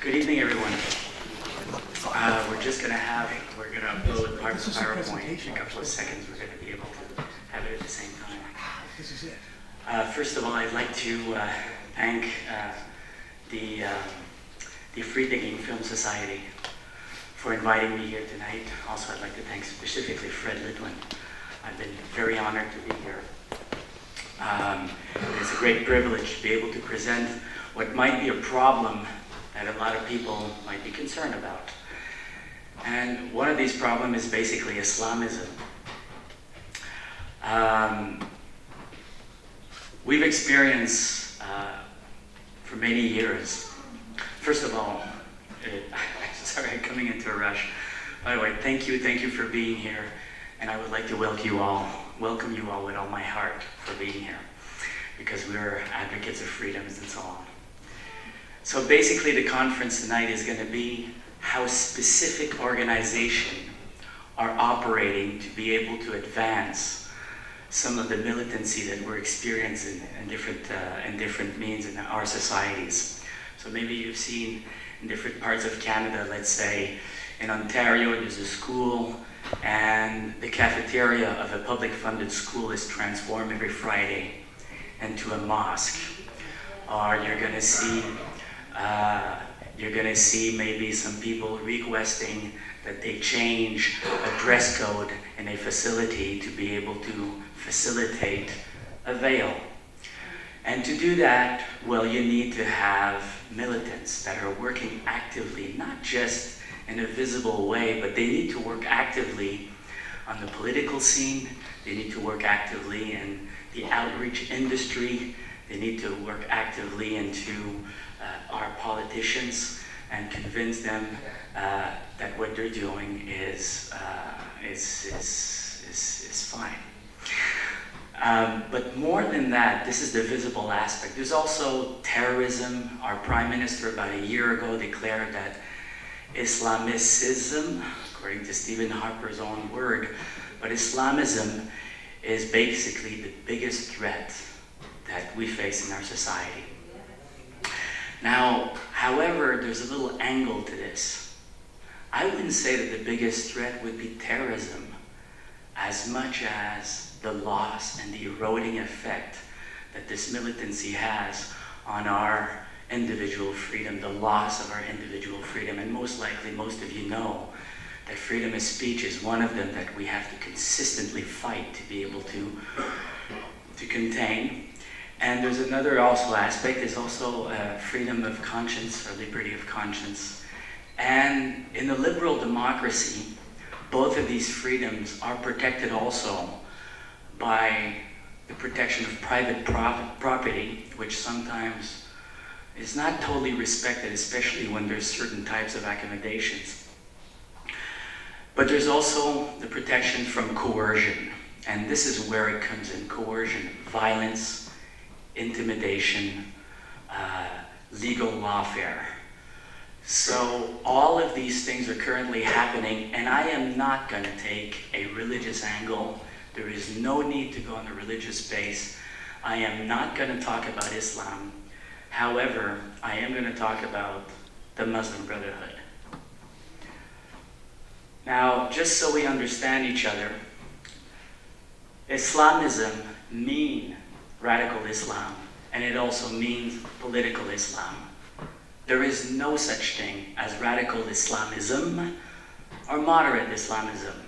Good evening, everyone. We're going to upload part of the PowerPoint in a couple of seconds. We're going to be able to have it at the same time. This is it. First of all, I'd like to thank the Free Thinking Film Society for inviting me here tonight. Also, I'd like to thank specifically Fred Litwin. I've been very honored to be here. It's a great privilege to be able to present what might be a problem that a lot of people might be concerned about. And one of these problems is basically Islamism. We've experienced for many years, first of all, sorry, I'm coming into a rush. By the way, thank you for being here. And I would like to welcome you all with all my heart for being here, because we're advocates of freedoms and so on. So basically the conference tonight is going to be how specific organizations are operating to be able to advance some of the militancy that we're experiencing in different means in our societies. So maybe you've seen in different parts of Canada, let's say in Ontario, there's a school and the cafeteria of a public funded school is transformed every Friday into a mosque. Or you're going to see maybe some people requesting that they change a dress code in a facility to be able to facilitate a veil. And to do that, well, you need to have militants that are working actively, not just in a visible way, but they need to work actively on the political scene. They need to work actively in the outreach industry. They need to work actively into our politicians and convince them that what they're doing is fine. But more than that, this is the visible aspect. There's also terrorism. Our Prime Minister about a year ago declared that Islamicism, according to Stephen Harper's own word, but Islamism is basically the biggest threat that we face in our society. Now, however, there's a little angle to this. I wouldn't say that the biggest threat would be terrorism as much as the loss and the eroding effect that this militancy has on our individual freedom, the loss of our individual freedom. And most likely, most of you know that freedom of speech is one of them that we have to consistently fight to be able to contain. And there's another also aspect, is also freedom of conscience or liberty of conscience. And in a liberal democracy, both of these freedoms are protected also by the protection of private property, which sometimes is not totally respected, especially when there's certain types of accommodations. But there's also the protection from coercion. And this is where it comes in: coercion, violence, intimidation, legal lawfare. So all of these things are currently happening, and I am not going to take a religious angle. There is no need to go on a religious base. I am not going to talk about Islam. However, I am going to talk about the Muslim Brotherhood. Now, just so we understand each other, Islamism means radical Islam, and it also means political Islam. There is no such thing as radical Islamism or moderate Islamism.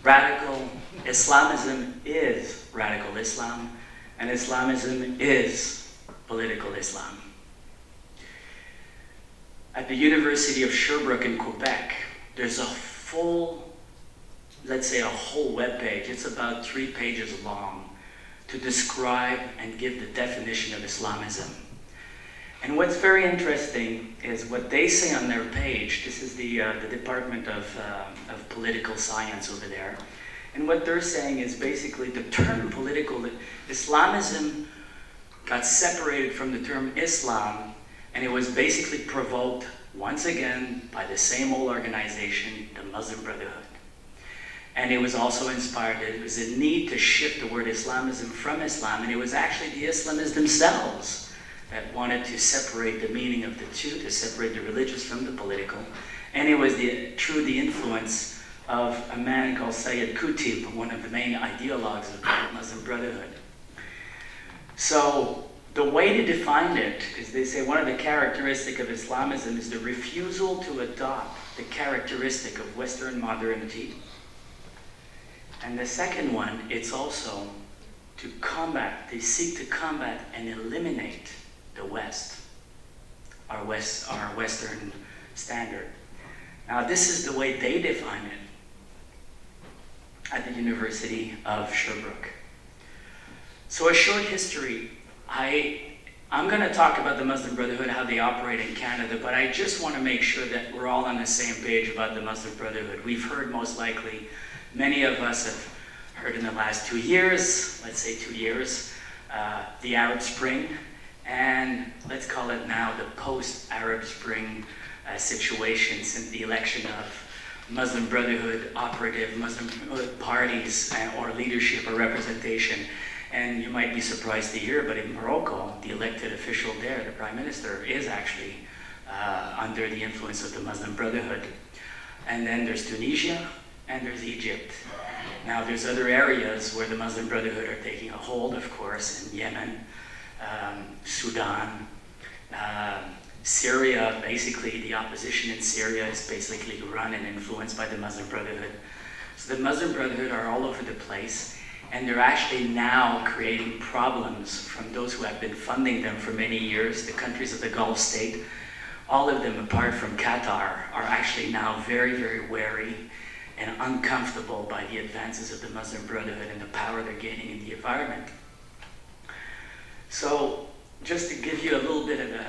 Radical Islamism is radical Islam, and Islamism is political Islam. At the University of Sherbrooke in Quebec, there's a full, let's say a whole webpage, it's about 3 pages long, to describe and give the definition of Islamism. And what's very interesting is what they say on their page. This is the Department of Political Science over there. And what they're saying is basically the term political Islamism got separated from the term Islam, and it was basically provoked once again by the same old organization, the Muslim Brotherhood. And it was also inspired, it was a need to shift the word Islamism from Islam, and it was actually the Islamists themselves that wanted to separate the meaning of the two, to separate the religious from the political. And it was through the influence of a man called Sayyid Qutb, one of the main ideologues of the Muslim Brotherhood. So the way to define it is, they say one of the characteristics of Islamism is the refusal to adopt the characteristic of Western modernity. And the second one, it's also to combat, they seek to combat and eliminate the West, our Western standard. Now this is the way they define it at the University of Sherbrooke. So a short history. I'm going to talk about the Muslim Brotherhood, how they operate in Canada, but I just want to make sure that we're all on the same page about the Muslim Brotherhood. We've heard, most likely, many of us have heard in the last 2 years, let's say 2 years, the Arab Spring, and let's call it now the post-Arab Spring situation since the election of Muslim Brotherhood operative Muslim parties or leadership or representation. And you might be surprised to hear, but in Morocco, the elected official there, the prime minister, is actually under the influence of the Muslim Brotherhood. And then there's Tunisia, and there's Egypt. Now there's other areas where the Muslim Brotherhood are taking a hold, of course, in Yemen, Sudan, Syria. Basically, the opposition in Syria is basically run and influenced by the Muslim Brotherhood. So the Muslim Brotherhood are all over the place. And they're actually now creating problems from those who have been funding them for many years, the countries of the Gulf state. All of them, apart from Qatar, are actually now very, very wary and uncomfortable by the advances of the Muslim Brotherhood and the power they're gaining in the environment. So, just to give you a little bit of a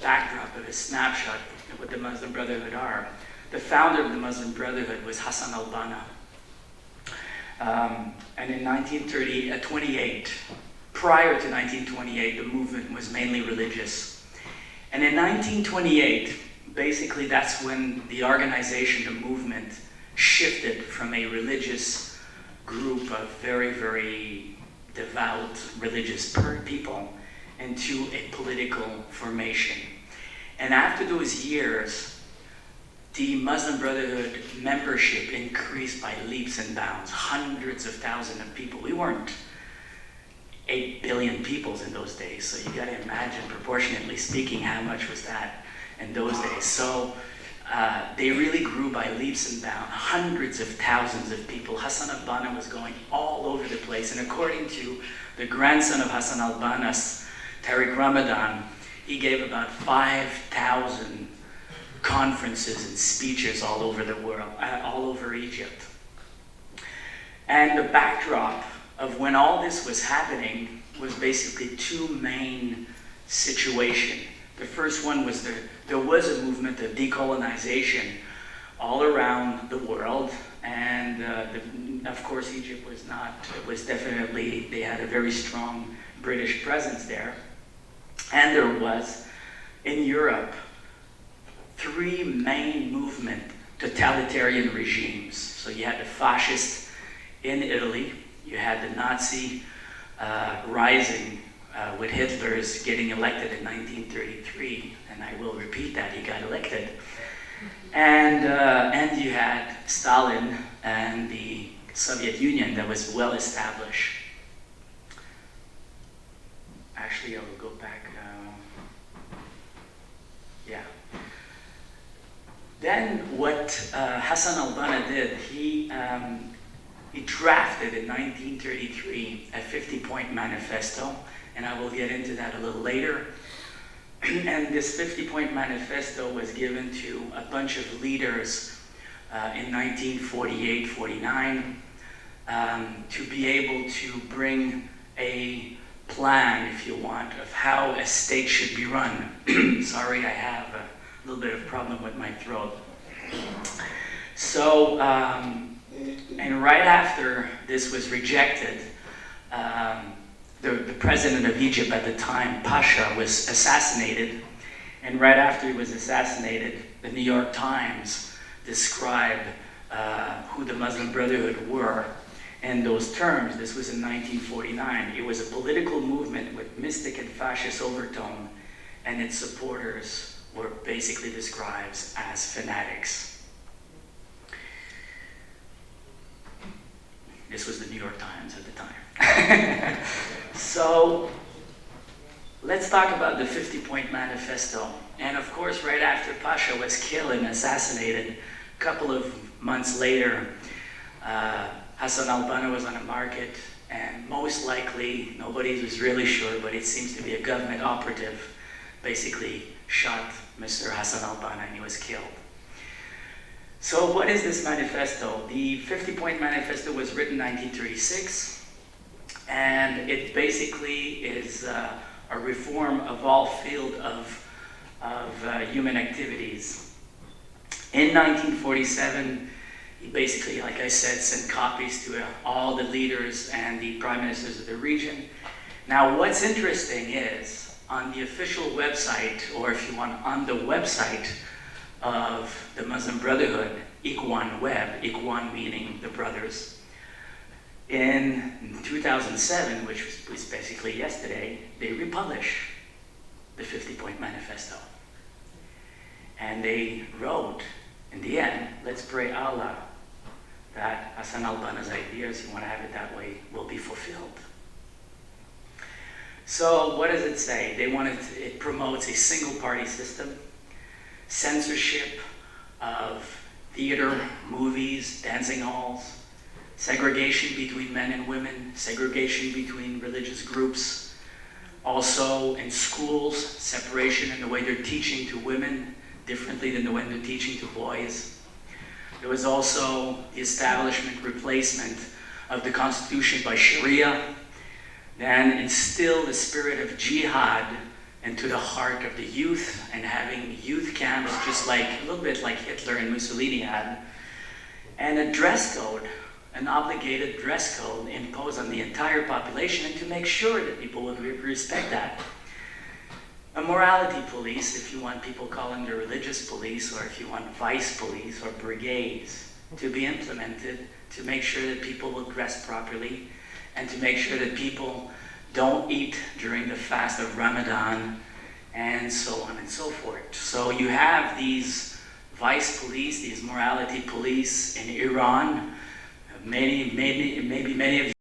backdrop, of a snapshot of what the Muslim Brotherhood are, the founder of the Muslim Brotherhood was Hassan al-Banna. And in 1928, prior to 1928, the movement was mainly religious. And in 1928, basically that's when the organization, the movement, shifted from a religious group of very, very devout religious people into a political formation. And after those years, the Muslim Brotherhood membership increased by leaps and bounds, hundreds of thousands of people. We weren't 8 billion people in those days, so you gotta imagine, proportionately speaking, how much was that in those days. So they really grew by leaps and bounds, hundreds of thousands of people. Hassan al-Banna was going all over the place, and according to the grandson of Hassan al-Banna's, Tariq Ramadan, he gave about 5,000 conferences and speeches all over the world, all over Egypt. And the backdrop of when all this was happening was basically two main situations. The first one was there was a movement of decolonization all around the world, and of course Egypt was not, it was definitely, they had a very strong British presence there. And there was, in Europe, 3 main movement totalitarian regimes. So you had the fascist in Italy, you had the Nazi rising with Hitler's getting elected in 1933, and I will repeat that, he got elected. And you had Stalin and the Soviet Union that was well established. Actually, I will go back. Yeah. Then what Hassan al-Banna did, he drafted in 1933 a 50-point manifesto, and I will get into that a little later. And this 50-point manifesto was given to a bunch of leaders in 1948-49 to be able to bring a plan, if you want, of how a state should be run. Sorry, I have a little bit of problem with my throat. So, and right after this was rejected, the president of Egypt at the time, Pasha, was assassinated. And right after he was assassinated, the New York Times described who the Muslim Brotherhood were in those terms. This was in 1949. It was a political movement with mystic and fascist overtone and its supporters were basically described as fanatics. This was the New York Times at the time. So let's talk about the 50-point manifesto. And of course, right after Pasha was killed and assassinated, a couple of months later, Hassan al-Banna was on the market, and most likely, nobody was really sure, but it seems to be a government operative basically shot Mr. Hassan al-Banna and he was killed. So what is this manifesto? The 50-point manifesto was written in 1936, and it basically is a reform of all field of human activities. In 1947, he basically, like I said, sent copies to all the leaders and the prime ministers of the region. Now, what's interesting is, on the official website, or if you want, on the website of the Muslim Brotherhood, Ikhwan Web, Ikhwan meaning the brothers, in 2007, which was basically yesterday, they republished the 50-point manifesto. And they wrote, in the end, let's pray Allah that Hassan al-Banna's ideas, you want to have it that way, will be fulfilled. So what does it say? It promotes a single-party system, censorship of theater, movies, dancing halls, segregation between men and women, segregation between religious groups. Also in schools, separation in the way they're teaching to women differently than the way they're teaching to boys. There was also the establishment, replacement of the Constitution by Sharia, then instill the spirit of jihad into the heart of the youth, and having youth camps just like, a little bit like Hitler and Mussolini had, and a dress code, an obligated dress code imposed on the entire population, and to make sure that people would respect that. A morality police, if you want people calling the religious police, or if you want vice police or brigades to be implemented to make sure that people will dress properly, and to make sure that people don't eat during the fast of Ramadan, and so on and so forth. So you have these vice police, these morality police in Iran. Maybe many of